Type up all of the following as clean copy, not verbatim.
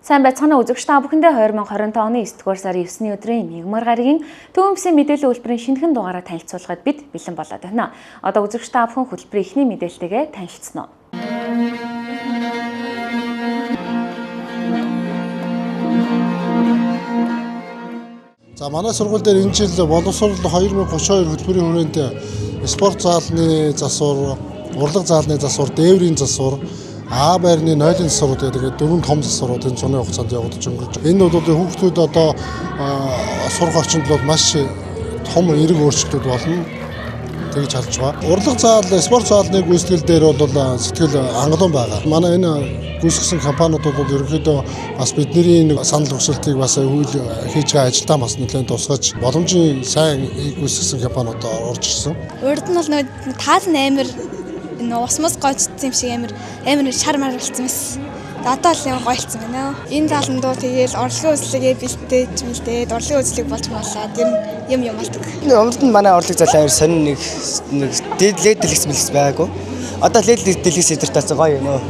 Сайн байцгаана үзэгч та бүхэндээ 2025 оны 9-р сарын 9-ний өдрийн мигмар гарагийн төвөмсгийн мэдээллийн хөтөлбөрийн шинэхэн дугаараа танилцуулахад бид бэлэн болоод байна. Одоо үзэгч та бүхэн хөтөлбөрийн эхний мэдээлэлтэйгээ танилцсан уу? За манай сургууль дээр энэ жил боловсрол 2032 хөтөлбөрийн хүрээнд спорт заалны засвар, урлаг заалны засвар, дээврийн засвар, А байрны нойлын засварууд гэдэг дөрвөн том засварууд энэ зуны хугацаанд явагдаж өнгөрч. Энэ бол хүүхдүүд одоо сурах орчинд бол маш том эерэг өөрчлөлтүүд болно. Тэгж харж байгаа. Урлаг заал, спорт заалны гүйцэтгэл дээр бол сэтгэл хангалуун байгаа. Манай энэ гүйцэтгэсэн компаниуд бол ерөнхийдөө бас бидний санал хүсэлтийг бас үйл хийж байгаа ажилдаа бас нэлээд тусгаж боломжийн сайн гүйцэтгэсэн компаниуд орж ирсэн. Урд нь бол таал нь амар усмас гойцсон юм шиг амар шар мар болсон байсан. Одоо л юм гойлцсон байна. Энэ зааландуу тэгээл орлогын үзлэгээ бэлдээд орлогын үзлэг болж болоод юм болдог. Өмнөд нь манай орлог зал авир сонин нэг дээд дэлгэц мэлс байгаагүй. Одоо лээд дэлгэц эдэртээс гоё юм.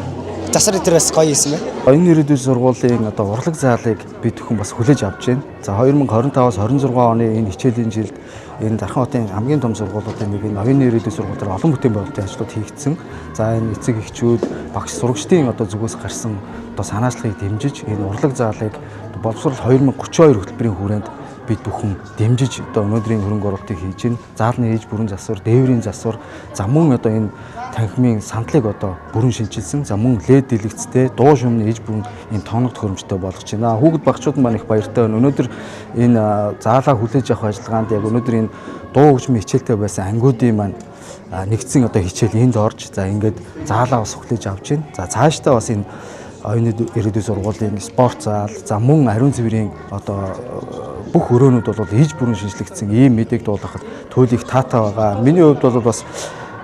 Засар эдэрээс гоё юм байна. Энэ ирээдүйн сургуулийн одоо урлаг заалыг бид бүхэн бас хүлээж авч байна. За 2025-аас 26 оны энэ хичээлийн жилд энэ Дархан хотын хамгийн том сургуулиудын нэг энэ оюуны ирээдүйн сургууль дээр олон бүтээн байгуулалтын ажлууд хийгдсэн. За энэ эцэг эхчүүд, багш сурагчдын одоо зүгээс гарсан одоо санаачлалыг дэмжиж энэ урлаг заалыг боловсрол 2032 хөтөлбөрийн хүрээнд бид бүхэн дэмжиж одоо өнөөдрийн хөрөнгө оруулалтыг хийж байна. Заалны ээж бүрэн засвар, дээврийн засвар, за мөн одоо энэ танхимын сандлыг одоо бүрэн шинжилсэн. За мөн лед дэлгэцтэй, дуу шумны ээж бүрэн энэ тооног төхөөрөмжтэй болгож байна. Хүүхэд багчууд маань их баяртай байна. Өнөөдөр энэ заалаа хүлээж авах ажиллагаанд яг өнөөдөр энэ дуу хөгжмийн хичээлтэй байсан ангиудын маань нэгдсэн одоо хичээл энд орж за ингээд заалаа бас хүлээж авч байна. За цаашдаа бас энэ оюуны ирээдүйн сургуулийн спорт заал, за мөн ариун цэврийн одоо бүх өрөөнүүд бол ээж бүрэн шинжлэгдсэн ийм мэдээг дуулгахад туйлыг таатай байгаа. Миний хувьд бол бас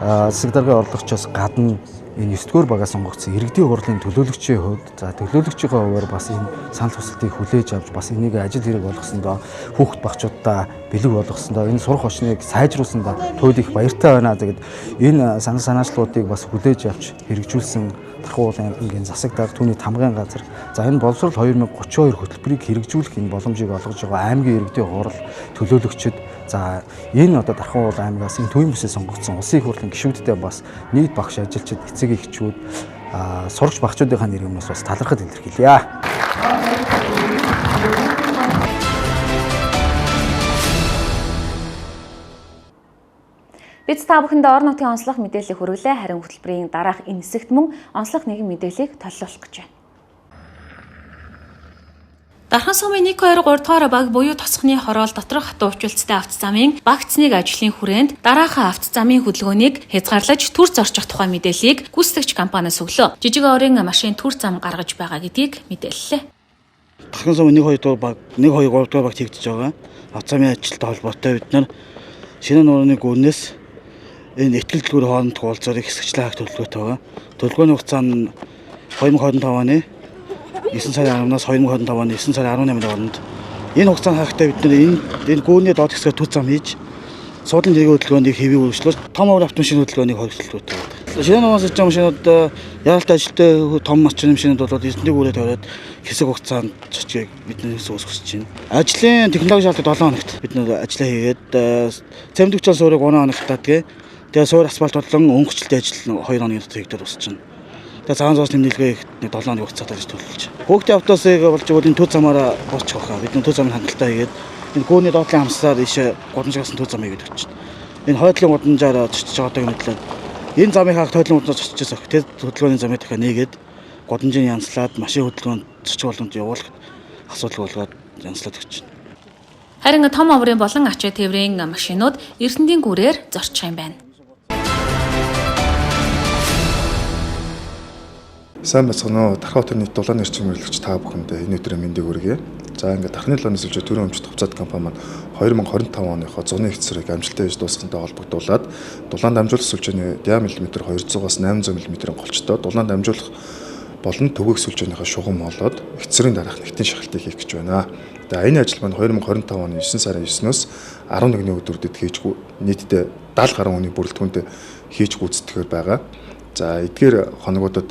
засаг даргын орлогчоос гадна энэ 9-р багаа сонгогдсон иргэдийн хурлын төлөөлөгчийн хувьд за төлөөлөгчийн хувьд бас энэ санал хүсэлтийг хүлээж авч бас энийг ажил хэрэг болгосондоо хүүхэд багчуудаа бэлэг болгосондоо энэ сурах очныг сайжруулсандаа туйл их баяртай байна. Тэгээд энэ санал санаачлалуудыг бас хүлээж авч хэрэгжүүлсэн Дархан уулын аймгийн засаг дарга түүний тамгын газар за энэ боловсрол 2032 хөтөлбөрийг хэрэгжүүлэх энэ боломжийг олгож байгаа аймгийн иргэдийн хурал төлөөлөгчд за энэ одоо Дархан уулын аймгаас энэ төвийн бүсээ сонгогдсон улсын их хурлын гишүүдтэй бас нийт багш ажилчид эцэг эхчүүд сурагч багчуудынхаа нэрнээс бас талархал илэрхийлье. Бид та бүхэнд орон нутгийн онцлог мэдээллийг хүргэлээ. Харин хөтөлбөрийн дараах энэ хэсэгт мөн онцлог нэгэн мэдээллийг толлуулах гэж байна. Дархан сумын 1-2-3 дугаар баг буюу тосхны хороол доторх дуучилцтай авто замын багцныг ажлын хүрээнд дараахан авто замын хөдөлгөөнийг хязгаарлаж түр зорчих тухай мэдээллийг гүйцэтгэгч компаниас өглөө. Жижиг орын машин түр зам гаргаж байгаа гэдгийг мэдээллээ. Дархан сумын 1-2 дугаар баг 1-2-3 дугаар багт хийгдэж байгаа авто замын ажилтай холбоотой бид нар шинэ нуурны гүрнээс энэ ихтгэл дэлгүүр хооронд уулзаарыг хэсэгчлэн хаах төлөвлөгөөтэй байгаа. Төлөвлөгөөний хугацаа нь 2025 оны 9 сарын 10-наас 2025 оны 9 сарын 18-ны хооронд энэ хугацаанд хаахтай бид нар энэ гүүрний доод хэсгээр түр зам хийж суудлын зэргийн хөдөлгөөнийг хэвийн үргэлжлүүлж том автомашин хөдөлгөөнийг хоригдлуулдаг. Шинэ нуурын сэж машинууд яралтай ажилтай том машин машинууд бол эрдэнэт гүүрээ тавиад хэсэг хугацаанд цочгийг биднээс үүсгэж байна. Ажлын технологи шаардлагыг 7 хоногт бид нар ажиллаа хийгээд цементгчл суурийг 3 хоногт татгээ. Тэгээ суур асфальт болон өнгөчлөлтийн ажил 2 хоногийн дотор хийгдэж дуусч байна. Тэгээ цагаан зоос нэмэлгээ 7 хоногийн хугацаатай төлөвлөж. Хүүхдийн автобусыг болж өгөөд энэ төв замаараа босчих واخа. Бид төв замын хангалттай хийгээд энэ гүүрний доотлын хамсаар ийшээ гудамжгаас төв зам хийгээд өгч байна. Энэ хойдлын гудамжаар зочиж байгааг мэдлээ. Энэ замыг хаах хойдлын гудамжаар зочижээс өх. Тэр хөдөлгөөний замыг дахиад нээгээд гудамжийг янзлаад машин хөдөлгөөнд зочих болгонд явуулах асуудал болгоод янзлаад өгч байна. Харин том оврын болон ачаа тээврийн машинууд Эрдэнэтийн гүрээр зорчих юм байна. Сайн бацгаана уу. Дархан хотын нийт дулааны эрчим хэрэглэгч та бүхэндээ энэ өдрийн мэндийг хүргэе. За ингээд Дарханы лооны сүлжээ төрийн өмчт хувьцаат компани маань 2025 оныхоо зуны хэсрийг амжилттай хийж дуусгахтай холбогдуулаад дулаанд дамжуулах сүлжээний диаметр 200-аас 800 мм-ийн голчтой дулаанд дамжуулах болон төгөөх сүлжээнийхээ шугам олоод хэсрийн дараах нэгтийн шахалтыг хийх гэж байна. За энэ ажил маань 2025 оны 9 сарын 9-ноос 11-ний өдрүүдэд хийж нийтдээ 70 гаруй хүний бүрэлдэхүүнд хийж гүйцэтгэхээр байгаа. За эдгээр хоногудад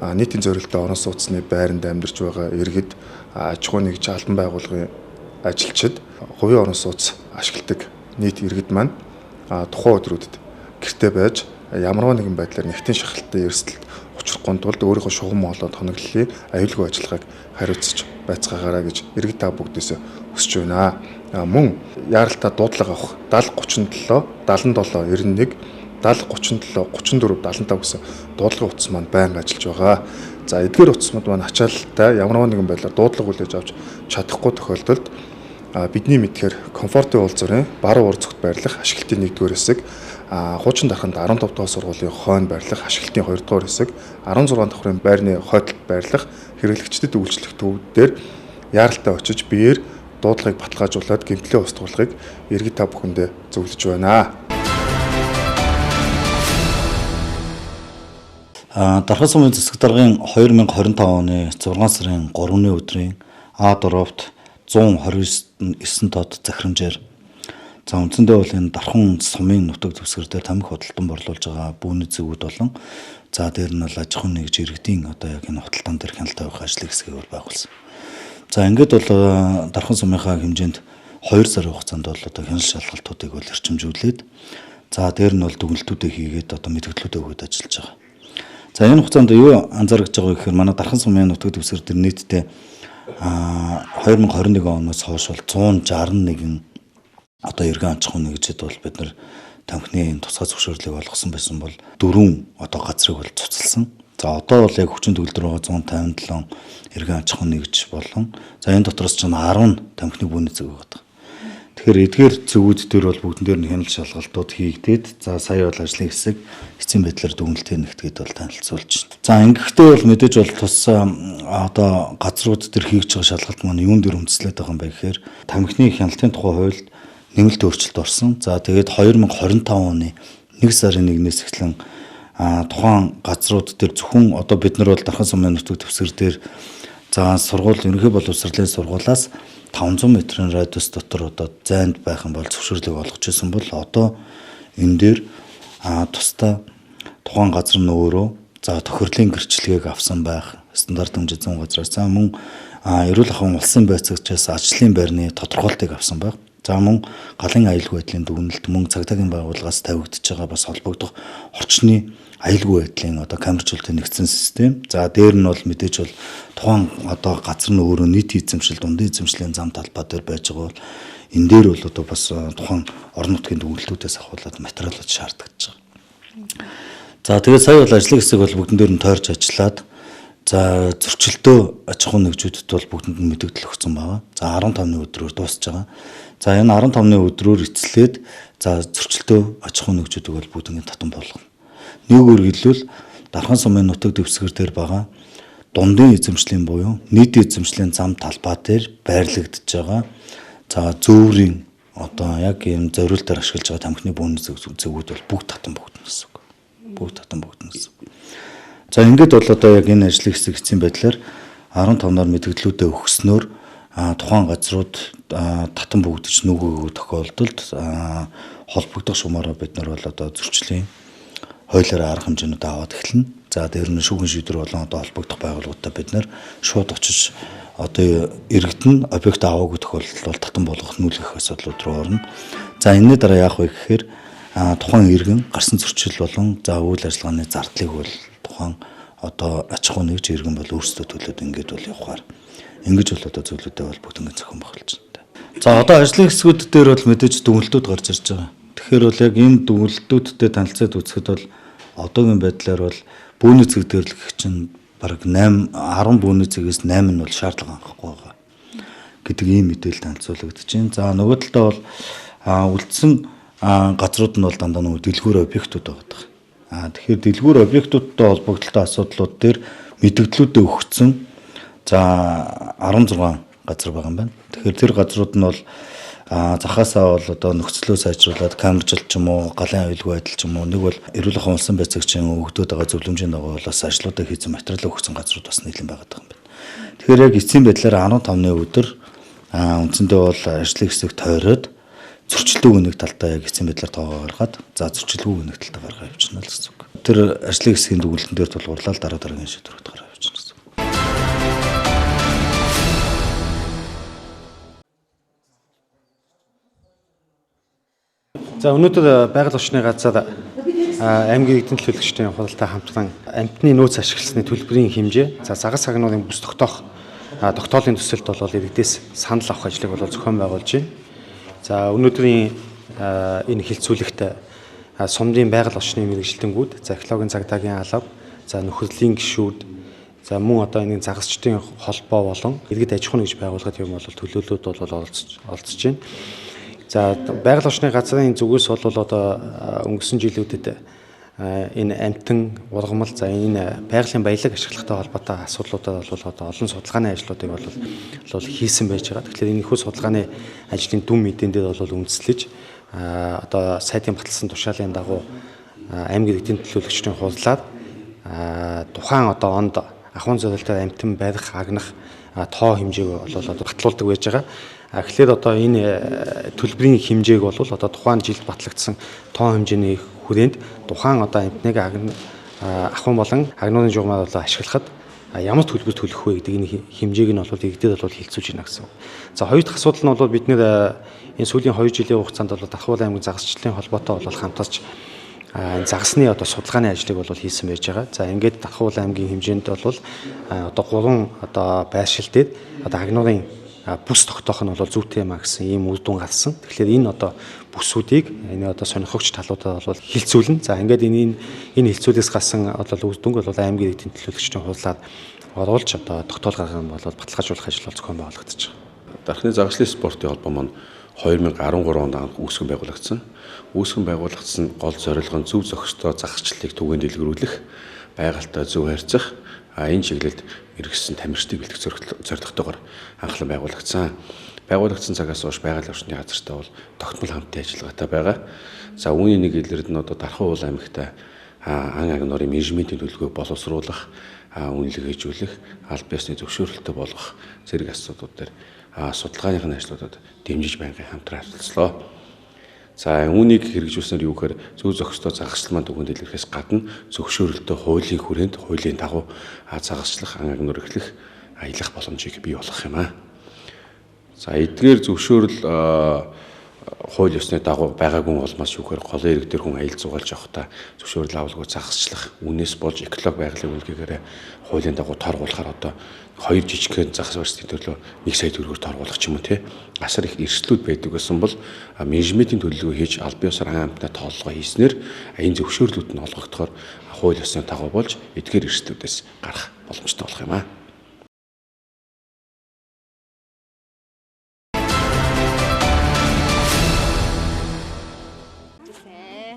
нийтийн зорилттой орон сууцны байранд амьдарч байгаа иргэд аж ахуй нэгж албан байгууллагын ажилчид хувийн орон сууц ашигладаг нийт иргэд маань тухайн өдрүүдэд гэртээ байж ямарваа нэгэн байдлаар нэгтийн шахалттай эрсдэлд учрахгүй тулд өөрийнхөө шугам болоод хоноглолын аюулгүй ажиллагааг хариуцж байцгаагаараа гэж иргэд та бүгдээс хүсэж байна. Мөн яаралтай дуудлага авах 7037 77 91 7037 34 75 гэсэн дуудлагын утас маань байнга ажиллаж байгаа. За эдгээр утасмууд маань ачаалттай ямарваа нэгэн байдлаар дуудлага хүлээж авч чадахгүй тохиолдолд бидний мэдхээр комфортын уулзрын баруун ур зүгт байрлах ашиглалтын 1-р хэсэг, хуучин дарханд 15 дугаар сургуулийн хойно байрлах ашиглалтын 2-р хэсэг, 16 давхрын байрны хойдолд байрлах хэрэглэгчдэд үйлчлэх төвүүд дээр яаралтай очиж биеэр дуудлагыг баталгаажуулаад гэмтлийн устгуулахыг иргэд та бүхэндээ зөвлөж байна. Дархан сумын засаг даргын 2025 оны 6 сарын 3-ны өдрийн А дурууфт 129 тод захирамжаар за үндсэндээ бол энэ Дархан сумын нутаг дэвсгэр дээр тамхи худалдан борлуулж байгаа бүүний зэвүүд болон за дээр нь бол аж ахуй нэгж иргэдийн одоо яг энэ худалдан дээр хяналт авах ажлыг хэсгийг бол байгуулсан. За ингээд бол Дархан сумынхаа хэмжээнд 2 сарын хугацаанд бол одоо хяналт шалгалтуудыг бол эрчимжүүлээд за дээр нь бол дүгнэлтүүдээ хийгээд одоо мэдээлэлүүдээ өгөөд ажиллаж байгаа. За энэ хугацаанд юу анзаарч байгаа вэ гэхээр манай Дархан сумын нутаг дэвсгэр дээр нийтдээ 2021 оноос хойш бол 161 одоо иргэн аж ахуй нэгжид бол бид нар тамхины тусгай зөвшөөрлийг олгосон байсан бол 4 одоо газрыг бол цуцалсан. За одоо бол яг хүчин төгөлдөр байгаа 157 иргэн аж ахуй нэгж болон за энэ дотроос ч 10 тамхины бүүний зөв байгаа. Тэгэхээр эдгээр зөвүүд дээр бол бүгдэн дээр нь хяналт шалгалтууд хийгдээд за сая бол ажлын хэсэг эцсийн байдлаар дүгнэлтээ нэгтгээд бол танилцуулж байна. За ингэхдээ бол мэдээж бол тус одоо газрууд дээр хийж байгаа шалгалт маань юун дээр үндэслээд байгаа юм бэ гэхээр тамхины хяналтын тухай хуульд нэмэлт өөрчлөлт орсон. За тэгээд 2025 оны 1 сарын 1-ээс эхлэн тухайн газрууд дээр зөвхөн одоо бид нар бол Дархан сумын нутаг дэвсгэр дээр за сургууль ерөнхий боловсролын сургуулиас 500 метрийн радиус дотор одоо зайд байх юм бол зөвшөөрлийг олгож ирсэн бол одоо энэ дээр тусдаа тухайн газар нь өөрөө за тохирлын гэрчлэгийг авсан байх стандарт хэмжээ 100 газраас за мөн эрүүл ахуйн улсын байцаагчаас ажлын байрны тодорхойлтыг авсан байх. За мөн галын аюулгүй байдлын дүгнэлт мөн цагдаагийн байгууллагаас тавигдж байгаа бас холбогдох орчны аюулгүй байдлын одоо камерчлалтын нэгдсэн систем. За дээр нь бол мэдээж бол тухайн одоо газар нь өөрөө нийтийн эзэмшил, дундын эзэмшлийн зам талбай дээр байж байгаа бол энэ дээр бол одоо бас тухайн орон нутгийн дүгнэлтүүдээс ахуулаад материалууд шаардагдаж байгаа. За тэгээд сая бол ажлын хэсэг бол бүгдэн дээр нь тойрч ажиллаад за зөрчилдөө аж ахуй нэгжүүдэд бол бүгдэнд нь мэдээлэл өгсөн байгаа. За 15-ны өдрөөр дуусж байгаа. За энэ 15-ны өдрөөр эцлээд за зөрчилдөө аж ахуй нэгжүүдийг бол бүгднийг татан болгоно. Нэгүгээр хэлбэл Дархан сумын нутаг дэвсгэр дээр байгаа дундын эзэмшлийн буюу нийтийн эзэмшлийн зам талбай дээр байрлагдж байгаа. За зөөврийн одоо яг ийм зориултаар ашиглаж байгаа тамхины бүүний зөвүүд бол бүгд татан бүгднэ гэсэн үг. Бүгд татан бүгднэ гэсэн үг. За ингээд бол одоо яг энэ ажлын хэсэг эцсийн байдлаар 15-аар мэдээллүүдээ өгснөөр тухайн газрууд татан бүгдэж нүгөө тохиолдолд холбогдох шугамаараа бид нар бол одоо зөрчлийн хуулиар арга хэмжээнүүд аваад эхэлнэ. За дээр нь шүүгэн шийдвэр болон одоо холбогдох байгууллагуудаа бид нар шууд очиж одоо иргэд нь объект аваагүй тохиолдолд бол татан болгох нүүлгэх асуудлууд руу орно. За энэний дараа яах вэ гэхээр тухайн иргэн гарсан зөрчил болон за үйл ажиллагааны зардлыг бол тухайн одоо аж ахуй нэгж иргэн бол өөрсдөө төлөөд ингээд бол явахаар ингэж бол одоо зөвлөдөө бол бүгд зохион байгуулж байна. За одоо ажлын хэсгүүд дээр бол мэдээж дүгнэлтүүд гарч ирж байгаа. Тэгэхээр бол яг энэ дүгнэлтүүдтэй танилцаад үзэхэд бол одоогийн байдлаар бол бүүний цэг дэрлэх чинь бараг 10 бүүний цэгээс 8 нь бол шаардлага хангахгүй байгаа гэдэг ийм мэдээлэл танилцуулагдаж байна. За нөгөө талдаа бол үлдсэн газрууд нь бол дандаа нөгөө дэлгүүр объектууд байгаа. Тэгэхээр дэлгүүр объектуудтай холбогдолтой асуудлууд дээр мэдээллүүдээ өгсөн за 16 газар байгаа юм байна. Тэгэхээр тэр газрууд нь бол захаасаа бол одоо нөхцлөө сайжруулад камержилт ч юм уу, галын аюулгүй байдал ч юм уу, нэг бол эрүүл ахуйн улсын байцаагчийн өгдөд байгаа зөвлөмжийн дагуу бас ажлуудаа хийсэн материал өгсөн газрууд бас нэлээд байгаа юм байна. Тэгэхээр яг эцсийн байдлаар 15-ны өдөр үндсэндээ бол ажлын хэсэг тойроод зөрчилдөөгүй нэг талдаа яг эцсийн байдлаар тоогоо гаргаад за зөрчилдөөгүй нэг талдаа гаргаа явуулчихна л гэсэн үг. Тэр ажлын хэсгийн дүгнэлтэн дээр тулгуурлаад дараа дараагийн шийдвэрүүд гаргаа явуулчихна гэсэн үг. За өнөөдөр байгаль орчны газар аймгийн эдийн төлөөлөгчдийн худалдаа хамтран амтны нөөц ашигласны төлбөрийн хэмжээ за загас цагнуудын бүс тогтоох тогтоолын төсөлд бол иргэдээс санал авах ажлыг бол зохион байгуулж байна. За өнөөдрийн энэ хилцүүлэгт сумдын байгаль орчны мэрэгжилтэнгүүд, за экологийн цагдаагийн алба, за нөхөрлөлийн гишүүд, за мөн одоо энэ загасчдын холбоо болон иргэд аж ахуйн гэж байгууллагад юм бол төлөөлөлүүд бол олцож байна. За байгаль орчны газрын зүгээс бол одоо өнгөрсөн жилүүдэд энэ амтан ургамал за энэ байгалийн баялаг ашиглахтай холбоотой асуудлуудад бол одоо олон судалгааны ажлуудыг бол хийсэн байж байгаа. Тэгэхээр энэ их судалгааны ажлын дүн мэдээнд бол үндэслэж одоо сайдын баталсан тушаалын дагуу аймгийн эдийн төлөөлөгчдийн хурдлаад тухайн одоо онд ахуйн зорилттой амтан барих, агнах тоо хэмжээг бол одоо батлуулдаг байж байгаа. Тэгэхээр одоо энэ төлбөрийн хэмжээг бол одоо тухайн жилд батлагдсан тоо хэмжээний хүрээнд тухайн одоо амтныг ахуйн болон агнуурын журмаар бол ашиглахад ямар төлбөр төлөх вэ гэдэг энэ хэмжээг нь бол иргэдэд бол хэлцүүлж байна гэсэн. За хоёр дахь асуудал нь бол бид нэр энэ сүүлийн 2 жилийн хугацаанд бол Давхар аймгийн загасчлалын холбоотой бол хамтарч загасны одоо судалгааны ажлыг бол хийсэн байж байгаа. За ингээд Давхар аймгийн хэмжээнд бол одоо 3 одоо байршил дээр одоо агнуурын бүс тогтоох нь бол зүйтэй юмаа гэсэн ийм үр дүн гарсан. Тэгэхээр энэ одоо бүсүүдийг энэ одоо сонирхогч талуудад бол хилцүүлнэ. За ингээд энэ хилцүүлээс гарсан одоо үр дүнг бол аймгийн эдийн төлөөлөгчдийн хуулиар оруулж одоо тогтоол гаргах нь бол баталгаажуулах ажил зохион байгуулагдаж байгаа. Дархны загслын спортын холбоо маань 2013 онд үүсгэн байгуулагдсан. Үүсгэн байгуулагдсан гол зорилго нь зөв зохистой загасчлалыг түгээн дэлгэрүүлэх, байгальтай зөв харьцах, энэ чиглэлд мэргэжсэн тамирчдыг бэлтгэх зорилготойгоор анхлан байгуулагдсан. Байгуулагдсан цагаас хойш байгаль орчны газартай бол тогтмол хамтын ажиллагаатай байгаа. За үүний нэг илэрд нь одоо Дархан уул аймагт ан агнуурын менежментийн төлөвлөгөө боловсруулах, үнэлгээ хийжүүлэх, аль биесны зөвшөөрөлтөй болгох зэрэг асуудлууд дээр судалгааныхын ажлуудад дэмжиж байнгын хамтран ажилласлаа. За үүнийг хэрэгжүүлснээр юу гэхээр зөв зохистой загасчлал маань түгээн дэлгэрхээс гадна зөвшөөрөлтөй хуулийн хүрээнд хуулийн дагуу загасчлах, ан агнуур эхлэх, аялах боломжийг бий болгох юм аа. За эдгээр зөвшөөрөл хууль ёсны дагуу байгаагүй улмаас юу гэхээр голын ирэг дээр хүн аялал зугаалж явахдаа зөвшөөрөл авалгүй загасчлах, үнээс болж эколог байгалийн үйлдвэрээр хуулийн дагуу торгуулахаар одоо 2 жижигхэн загас барьцны төлөө 1 сая төгрөгөөр торгуулах ч юм уу тий асар их эрсдлүүд байдаг гэсэн бол менежментийн төлөвлөгөө хийж аль биесээр ан амтнаа тооллого хийснээр энэ зөвшөөрлүүд нь олгогдохоор хууль ёсны дагуу болж эдгээр эрсдлүүдээс гарах боломжтой болох юм аа.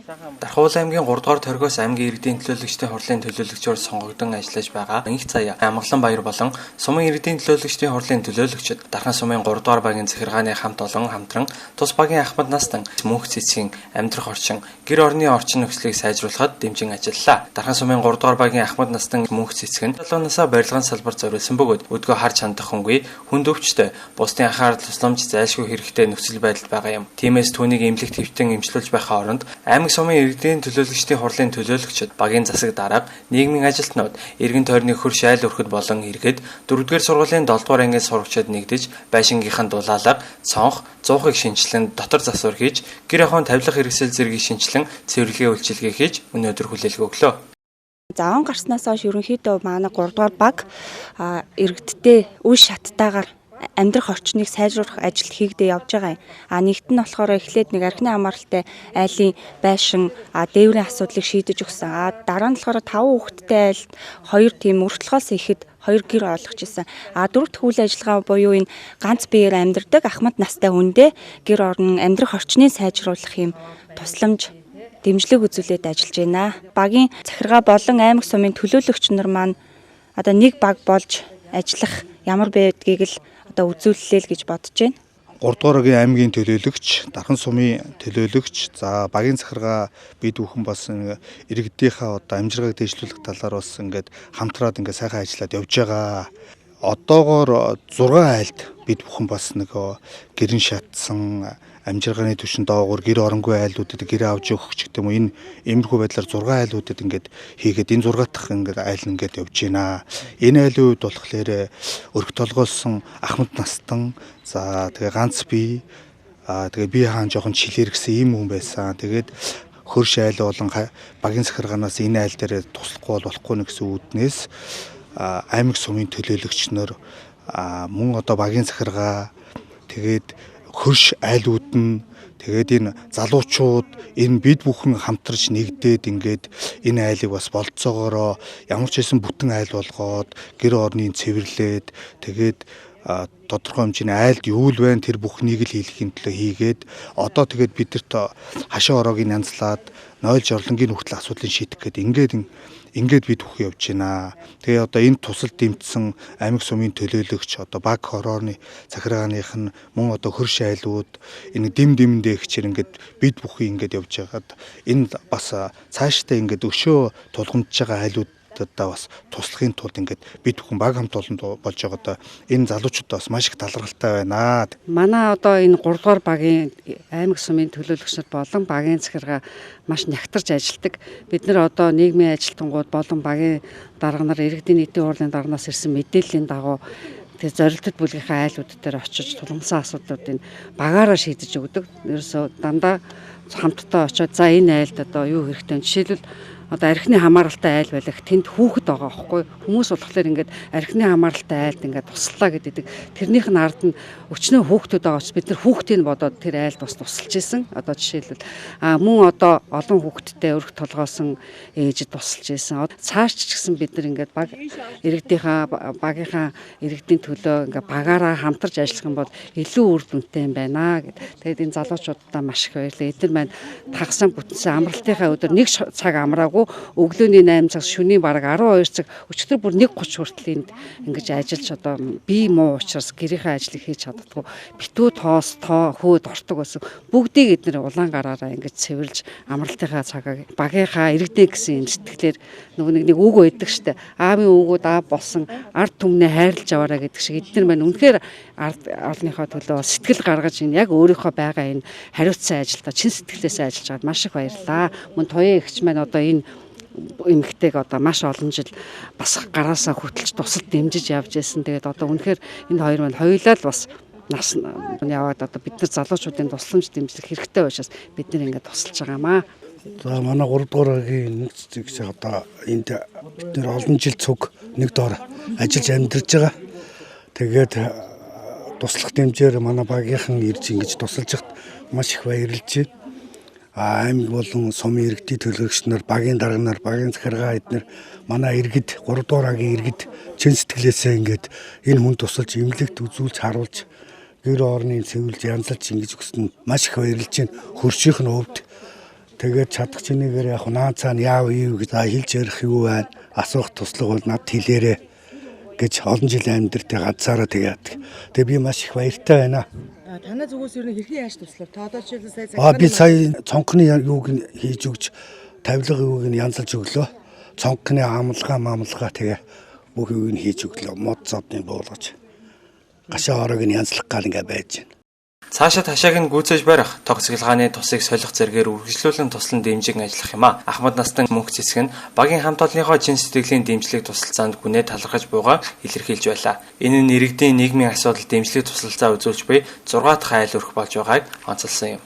Дархан аймгийн 3 дугаар торгоос аймгийн иргэдийн төлөөлөгчдийн хурлын төлөөлөгчөөр сонгогдсон ажиллаж байгаа Инх Заяа, Амгалан Баяр болон сумын иргэдийн төлөөлөгчдийн хурлын төлөөлөгчид Дархан сумын 3 дугаар багийн захиргааны хамт олон хамтран тус багийн Ахмад Настан мөнх цэцгийн амьдрах орчин, гэр орны орчин нөхцөлийг сайжруулахад дэмжин ажиллалаа. Дархан сумын 3 дугаар багийн Ахмад Настан мөнх цэцэг нь 7 насаа барилгын салбар зориулсан бөгөөд өдгөө харж хандах хөнгөө хүнд өвчтөй, бусдын анхаарал тусламж зайлшгүй хэрэгтэй нөхцөл байдалд байгаа юм. Тиймээс түүнийг эмнэлэг твтэн эмчилүүлж байхаа оронд аймаг сумын иргэдийн төлөөлөгчдийн хурлын төлөөлөгчид, багийн засаг дарга, нийгмийн ажилтнууд, иргэн тойрны хөр шайл өрхөд болон иргэд 4-р сургуулийн 7-р ангийн сурагчид нэгдэж байшингийнхан дулаалга, цонх, зуухыг шинчлэн дотор засвар хийж, гэр ахуйн тавилах хэрэгсэл зэргийг шинчлэн цэвэрлэгээ үйлчилгээ хийж өнөөдөр хүлээлт өглөө. Зааван гарснаас хойш ерөнхийдөө манай 3 дугаар баг иргэдтэй үе шаттайгаар амьдрах орчныг сайжруулах ажил хийгдээ явж байгаа юм. Нэгт нь болохоор эхлээд нэг архины хамааралтай айлын байшин дээврийн асуудлыг шийдэж өгсөн. Дараа нь болохоор 5 хүүхэдтэй айлд 2 тийм өртөлгоос ихэд 2 гэр олгож исэн. 4 дахь үйл ажиллагаа буюу энэ ганц биеэр амьдардаг Ахмад настай хүндээ гэр орон амьдрах орчныг сайжруулах юм тусламж дэмжлэг үзүүлээд ажиллаж байна. Багийн захиргаа болон аймаг сумын төлөөлөгч нар маань одоо нэг баг болж ажиллах ямар байдгийг л одоо үзүүллээ л гэж бодож байна. 3 дугаар аймгийн төлөөлөгч, Дархан сумын төлөөлөгч, за багийн захиргаа бид бүхэн бас иргэдийнхаа одоо амжиргааг дэвшлүүлэх талаар бас ингээд хамтраад ингээд сайхан ажиллаад явж байгаа. Одоогоор 6 айлд бид бүхэн бас нэг гэрэн шатсан амжиргааны түвшин доогуур гэр оронгүй айлуудад гэрээ авч өгөх ч гэдэг юм уу энэ иймэрхүү байдлаар 6 айлуудад ингээд хийгээд энэ 6 дахь ингээд айл ингээд явж байна. Энэ айлын үед болохоор өрх толгойлсон Ахмад Настан за тэгээ ганц би тэгээ би хаан жоохон чилэр гэсэн ийм хүн байсан. Тэгээд хөрш айл болон багийн захиргаанаас энэ айл дээр туслахгүй болохгүй нэ гэсэн үүднээс аймаг сумын төлөөлөгч нар мөн одоо багийн захиргаа тэгээд хөрш айлууд нь тэгээд энэ залуучууд энэ бид бүхэн хамтарч нэгдээд ингээд энэ айлыг бас болцоогоороо ямар ч хэсэн бүтэн айл болгоод гэр орныг цэвэрлээд тэгээд тодорхой хэмжээний айлд юу л байна тэр бүхнийг л хийхин төлөө хийгээд одоо тэгээд бидэрт хашаа ороог янзлаад нойл жорлонгийн хүртэл асуудлыг шийдэх гээд ингээд бид бүхэн явж байна. Тэгээ одоо энэ тусал дэмжсэн аймаг сумын төлөөлөгч одоо баг хорооны захиргааных нь мөн одоо хөрш айлууд энэ дэмдэндээ ихчээр ингээд бид бүхэн ингээд явж байгаад энэ бас цаашдаа ингээд өшөө тулгамдж байгаа айлууд бас туслахын тулд ингээд бид бүхэн баг хамт олон болж байгаа энэ залуучуудаа бас маш их талархалтай байна. Манай одоо энэ 3 дугаар багийн аймаг сумын төлөөлөгчид болон багийн захиргаа маш нягтарч ажилладаг. Бид нар одоо нийгмийн ажилтнууд болон багийн дарга нар иргэдийн нийтийн хурлын дарганаас ирсэн мэдээллийн дагуу тэг зорилттой бүлгийнхаа айлууд дээр очиж тулгамсан асуудлуудыг багаараа шийдэж өгдөг. Ерөөсөө дандаа хамтдаа очиод за энэ айлд одоо юу хэрэгтэй вэ? Жишээлбэл одоо архины хамааралтай айл байлах тэнд хүүхэд байгаа байхгүй хүмүүс болохоор ингээд архины хамааралтай айлд ингээд туслаа гэдэг. Тэрнийх нь ард нь өчнөө хүүхдүүд байгаа ч бид нар хүүхдийг бодоод тэр айлд бас тусалж исэн. Одоо жишээлбэл мөн одоо олон хүүхэдтэй өрх толгоосон ээжид тусалж исэн. Цааш ч гэсэн бид нар ингээд баг багийнхаа иргэдийн төлөө ингээд багаараа хамтарч ажиллах юм бол илүү үр дүнтэй юм байна гэд. Тэгээд энэ залуучуудаа маш их баярлалаа. Эдгээр маань тагсан бүтэнсэн амралтынхаа өдөр нэг цаг амраагүй өглөөний 8 цаг шөнийн бараг 12 цаг өчигдөр бүр 1:30 хүртэл энд ингэж ажиллаж одоо би муу учраас гэрийнхээ ажлыг хийж чаддаггүй битүү тоос тоо хөөд ортог байсан бүгдийг эдгээр улаан гараараа ингэж цэвэрлж амралтынхаа цагааг багийнхаа иргэдээ гэсэн сэтгэлээр нөгөө нэг үг байдаг штэ аавын өвгүүд аав болсон ард түмнээ хайрлаж аваарай гэдэг шиг эдгээр маань үнэхээр орныхоо төлөө сэтгэл гаргаж ин яг өөрийнхөө байгаа энэ хариуцсан ажилдаа чин сэтгэлээсээ ажиллаж байгаад маш их баярлаа. Мөн туяа эгч маань одоо энэ эмэгтэйг одоо маш олон жил бас гараасаа хөтлж тусалд дэмжиж явж байсан. Тэгээд одоо үнэхээр энэ хоёр маань хоёулаа л бас нас яваад одоо бид нар залуучуудын тусламж дэмжлэх хэрэгтэй учраас бид нар ингээд тусалж байгаамаа. За манай 3 дугаар багийн нэг цэцэг одоо энд бид нар олон жил цуг нэг доор ажиллаж амьдарч байгаа. Тэгээд туслах дэмжээр манай багийнхан ирж ингэж тусалж хат маш их баярлж байна. Аймаг болон сумын иргэдийн төлөөлөгч нар, багийн дарга нар, багийн захиргаа эднэр манай иргэд 3 дугааргийн иргэд чин сэтгэлээсээ ингээд энэ хүн тусалж эмнэлэгт үзүүлж харуулж гэр орныг цэвэрлж янзалж ингэж өгсөн маш их баярлж байна. Хөршийнх нь өвд тэгээд чадах чинээгээр яг наан цаана яав ийв гэж хэлж ярих юу байна. Асуух туслах бол над хэлээрээ гэж олон жил амьдэртэй ганцаараа тэгээд би маш их баяртай байна. Танай зүгээс юу хэрхэн яаж туслав? Та одоо жишээлбэл сая би сая цонхны юуг нь хийж өгч тавилга юуг нь янзалж өглөө. Цонхны амалгаа тэгээ бүх юуг нь хийж өглөө. Мод зодны буулгаж. Гашаа ороог нь янзлах гал ингээ байж байна. Цаашаа хашааг нь гүйцээж барих, тог цэглгааны тусыг солих зэргээр үргэлжлүүлэн туслан дэмжиг ажиллах юм а. Ахмад Настан мөнх цэцэг нь багийн хамт олонныхоо чин сэтгэлийн дэмжлэг тусалцаанд гүнээ талархаж буйгаа илэрхийлж байлаа. Энэ нь иргэдийн нийгмийн асуудал дэмжлэг тусалцаа үзүүлж буй 6 дахь айл өрх болж байгааг онцолсон юм.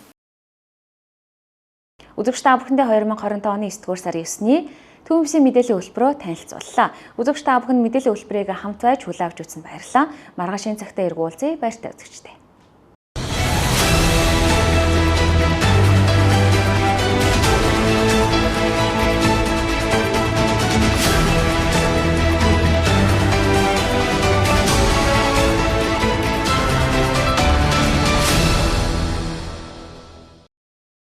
Үзэгч та бүхэндээ 2025 оны 9-р сарын 9-ний Төвөмсийн мэдээллийн хөтөлбөрөөр танилцууллаа. Үзэгч та бүхэн мэдээллийн хөтөлбөрийг хамт байж хүлээн авч үзсэнд баярлалаа. Маргааш энэ цагтаа эргүүлзье. Баяртай үзэгчдээ.